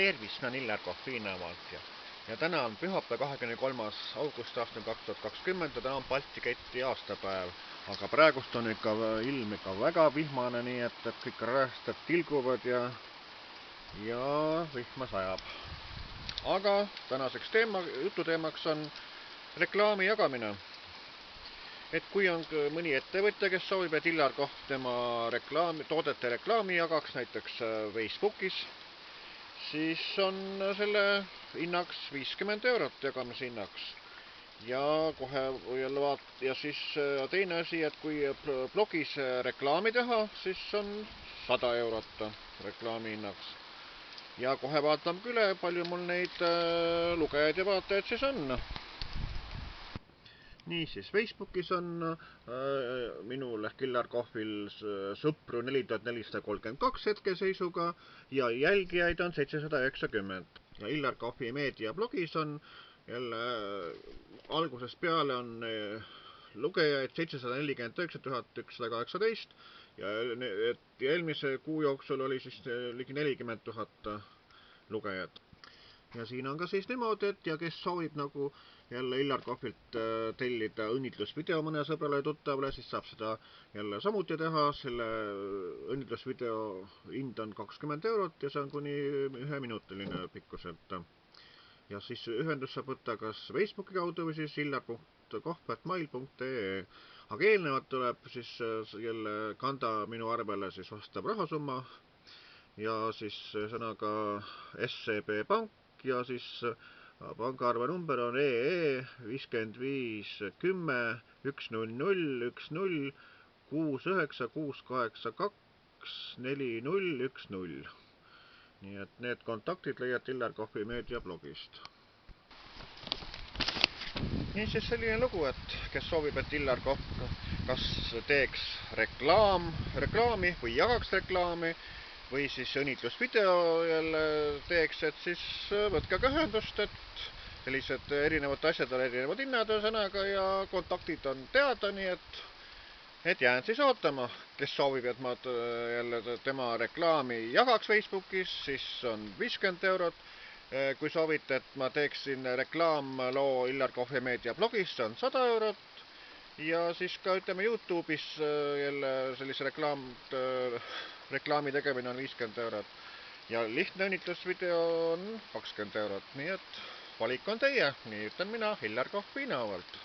Tervist, olen Illar Kohviinavalt ja täna on pühapäev 23. august aastal 2020 ja täna on Balti keti aastapäev. Aga praegust on ilm ikka väga vihmane, nii et kõik räästad tilguvad ja vihma sajab. Aga tänaseks jututeemaks on reklaami jagamine. Et kui on mõni ettevõtja, kes soovib, et Illar Kohv tema toodete reklaami jagaks näiteks Facebookis, siis on selle hinnaks 50 eurot jagamise hinnaks. Ja kohe ja siis teine asi, et kui blogis reklaami teha, siis on 100 eurot reklaami hinnaks. Ja kohe vaatame üle, palju mul neid lugejaid ja vaatajaid siis on. Nii siis Facebookis on minul ehk Illar Kohvil sõpru 4432 hetkeseisuga ja jälgijaid on 790. Ja Illar Kohvi meediablogis on jälle algusest peale on lugejaid 749 118 ja eelmise kuu jooksul oli siis ligi 40 000 lugejat. Ja siin on ka siis niimoodi, et ja kes soovib nagu jälle Illar Kohvilt tellida õnnitlusvideo mõne sõbrale ja tuttavale, siis saab seda jälle samuti teha. Selle õnnitlusvideo hind on 20 eurot ja see on kuni 1-minutiline pikkuselt. Ja siis ühendus saab võtta kas Facebooki kaudu või siis illar.kohv@mail.ee. Aga eelnevalt tuleb siis jälle kanda minu arvele siis vastav rahasumma ja siis sõnaga SEB Pank ja siis pangaarve number on EE 55 10 100 10 69 682 4010. Nii et need kontaktid leiad Illar Kohvi meediablogist. Nii siis selline lugu, et kes soovib, et Illar Kohv kas teeks reklaami või jagaks reklaami või siis õnnitlusvideo jälle teeks, et siis võtke ka ühendust, et sellised erinevad asjad on erinevad hinnad ühesõnaga ja kontaktid on teada, nii et jään siis ootama. Kes soovib, et ma jälle tema reklaami jagaks Facebookis, siis on 50 eurot. Kui soovite, et ma teeksin reklaamloo Illar Kohvi meediablogis, see on 100 eurot. Ja siis ka ütleme YouTube'is jälle sellise reklaami tegemine on 50 eurot. Ja lihtne õnnitlusvideo on 20 eurot, nii et valik on teie, nii ütlen mina Illar Kohviinavalt.